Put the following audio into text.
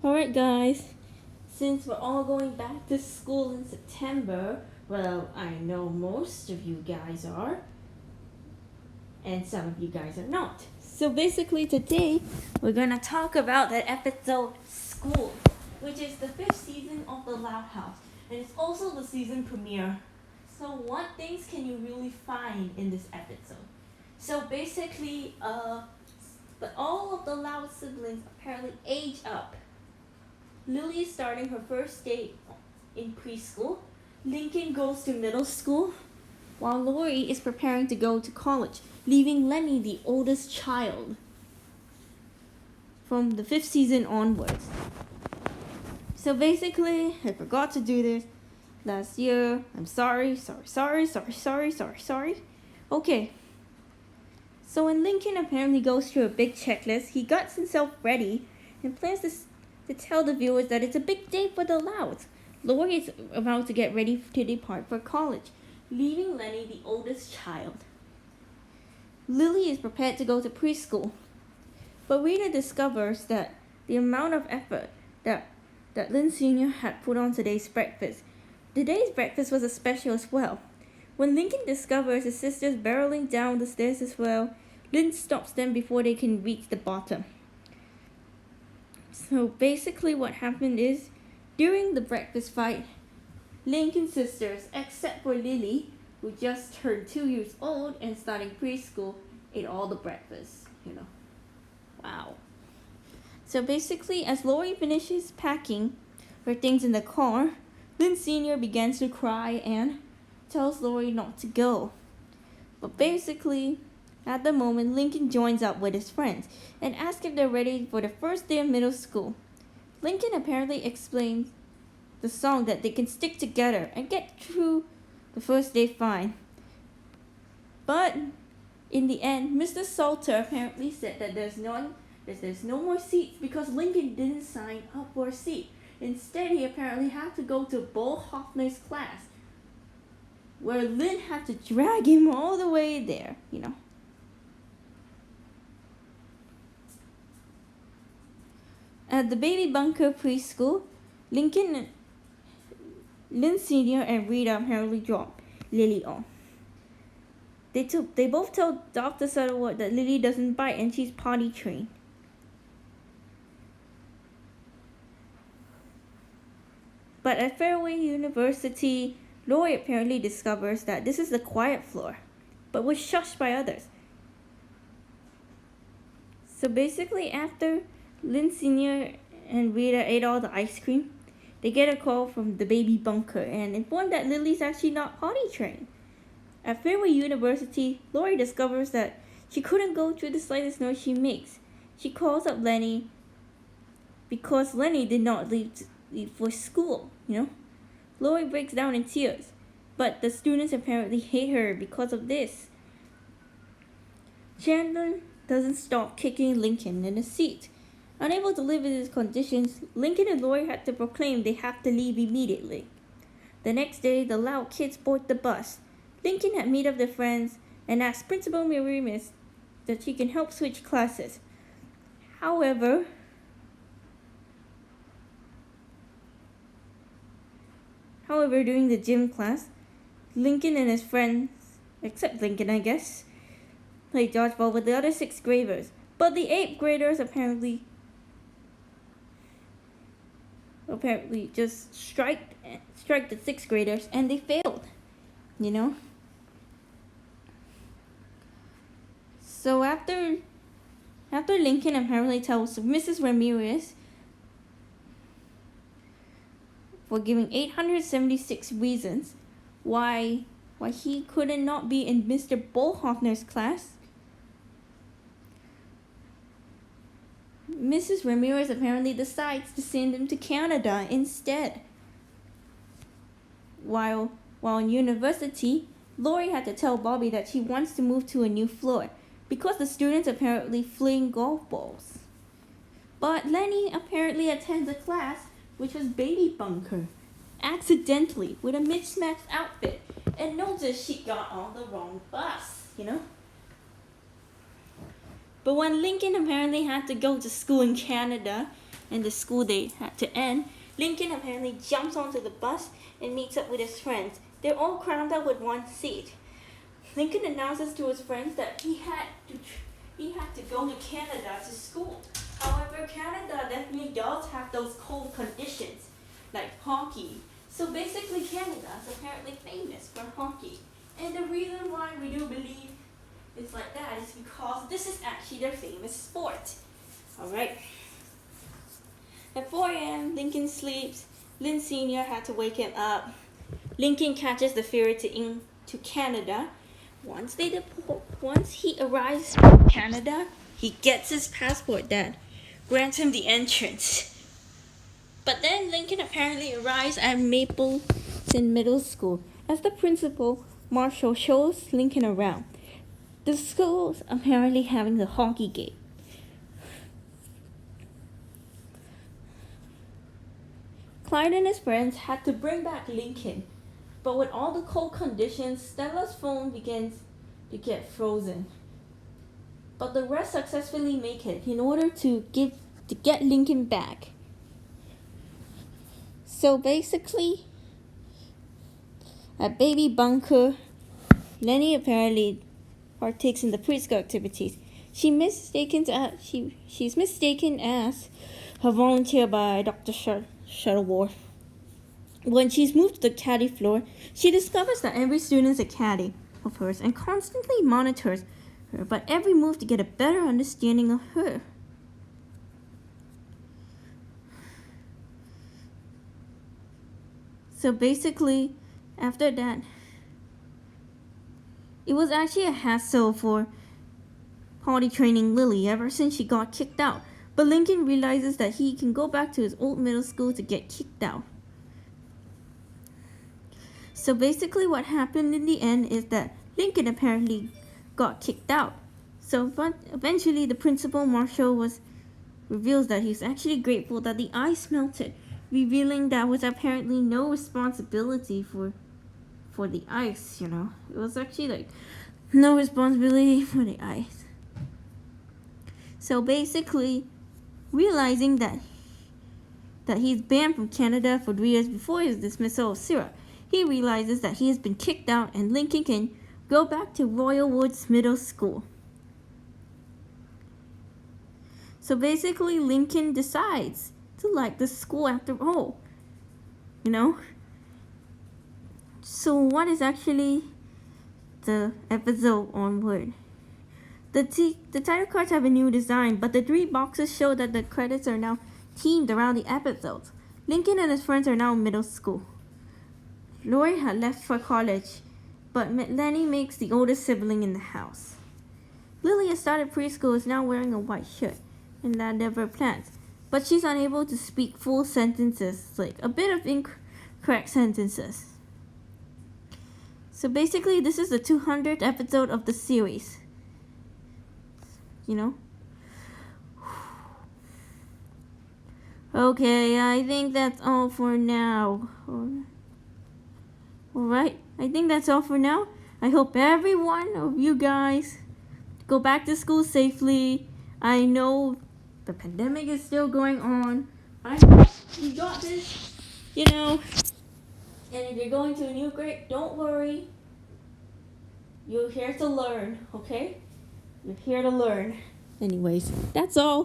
Alright guys, since we're all going back to school in September, well, I know most of you guys are, and some of you guys are not. So basically today, we're gonna talk about that episode, School, which is the 5th season of The Loud House, and it's also the season premiere. So what things can you really find in this episode? So basically, but all of the Loud siblings apparently age up. Lily is starting her first day in preschool. Lincoln goes to middle school, while Lori is preparing to go to college, leaving Lenny the oldest child from the 5th season onwards. So basically, I forgot to do this last year. I'm sorry. Okay. So when Lincoln apparently goes through a big checklist, he gets himself ready and plans to tell the viewers that it's a big day for the Louds. Lori is about to get ready to depart for college, leaving Lenny the oldest child. Lily is prepared to go to preschool, but Rita discovers that the amount of effort that Lynn Sr. had put on today's breakfast was a special as well. When Lincoln discovers his sisters barreling down the stairs as well, Lynn stops them before they can reach the bottom. So basically what happened is, during the breakfast fight, Lincoln's sisters, except for Lily, who just turned 2 years old and starting preschool, ate all the breakfast, Wow. So basically, as Lori finishes packing her things in the car, Lynn Sr. begins to cry and tells Lori not to go. But basically, at the moment, Lincoln joins up with his friends and asks if they're ready for the first day of middle school. Lincoln apparently explains the song that they can stick together and get through the first day fine. But in the end, Mr. Salter apparently said that there's no more seats because Lincoln didn't sign up for a seat. Instead, he apparently had to go to Bo Hoffner's class, where Lynn had to drag him all the way there, At the Baby Bunker preschool, Lynn Sr. and Rita apparently dropped Lily off. They both told Dr. Sutherland that Lily doesn't bite and she's potty trained. But at Fairway University, Lori apparently discovers that this is the quiet floor, but was shushed by others. So basically, after Lynn Sr. and Rita ate all the ice cream, they get a call from the Baby Bunker and inform that Lily's actually not potty trained. At Fairway University, Lori discovers that she couldn't go through the slightest noise she makes. She calls up Lenny because Lenny did not leave for school, Lori breaks down in tears, but the students apparently hate her because of this. Chandler doesn't stop kicking Lincoln in the seat. Unable to live with his conditions, Lincoln and Lori had to proclaim they have to leave immediately. The next day, the Loud kids board the bus. Lincoln had met up with friends and asked Principal Mirimis that she can help switch classes. However, during the gym class, Lincoln and his friends, except Lincoln I guess, played dodgeball with the other 6th graders. But the 8th graders apparently just strike the 6th graders and they failed, So after Lincoln apparently tells Mrs. Ramirez for giving 876 reasons why he couldn't not be in Mr. Bollhoffner's class, Mrs. Ramirez apparently decides to send him to Canada instead. While in university, Lori had to tell Bobby that she wants to move to a new floor because the students apparently fling golf balls. But Lenny apparently attends a class which was Baby Bunker, accidentally with a mismatched outfit, and noticed she got on the wrong bus, But when Lincoln apparently had to go to school in Canada, and the school day had to end, Lincoln apparently jumps onto the bus and meets up with his friends. They're all crammed up with one seat. Lincoln announces to his friends that he had to go to Canada to school. However, Canada definitely does have those cold conditions, like hockey. So basically, Canada is apparently famous for hockey. And the reason why we do believe it's like that is because this is actually their famous sport. Alright. At 4 a.m., Lincoln sleeps. Lynn Sr. had to wake him up. Lincoln catches the ferry to Canada. Once he arrives in Canada, he gets his passport that grants him the entrance. But then Lincoln apparently arrives at Mapleton Middle School. As the principal, Marshall shows Lincoln around. The school's apparently having the hockey game. Clyde and his friends had to bring back Lincoln, but with all the cold conditions, Stella's phone begins to get frozen. But the rest successfully make it in order to get Lincoln back. So basically, at Baby Bunker, Lenny apparently partakes in the preschool activities. She's mistaken as her volunteer by Dr. Shuttleworth. When she's moved to the caddy floor, she discovers that every student is a caddy of hers and constantly monitors her, but every move to get a better understanding of her. So basically, after that, it was actually a hassle for potty training Lily ever since she got kicked out. But Lincoln realizes that he can go back to his old middle school to get kicked out. So basically what happened in the end is that Lincoln apparently got kicked out. But eventually the principal, Marshall, reveals that he's actually grateful that the ice melted, revealing that was apparently no responsibility for the ice, It was actually no responsibility for the ice. So basically, realizing that he's banned from Canada for 3 years before his dismissal of Syrup, he realizes that he has been kicked out and Lincoln can go back to Royal Woods Middle School. So basically, Lincoln decides to like the school after all, So what is actually the episode onward? The title cards have a new design, but the 3 boxes show that the credits are now themed around the episodes. Lincoln and his friends are now in middle school. Lori had left for college, but Lenny makes the oldest sibling in the house. Lily has started preschool, is now wearing a white shirt, and that never plans. But she's unable to speak full sentences, like a bit of incorrect sentences. So basically, this is the 200th episode of the series. Okay, I think that's all for now. Alright, I think that's all for now. I hope every one of you guys go back to school safely. I know the pandemic is still going on. I hope you got this, And if you're going to a new grade, don't worry. You're here to learn, okay? You're here to learn. Anyways, that's all.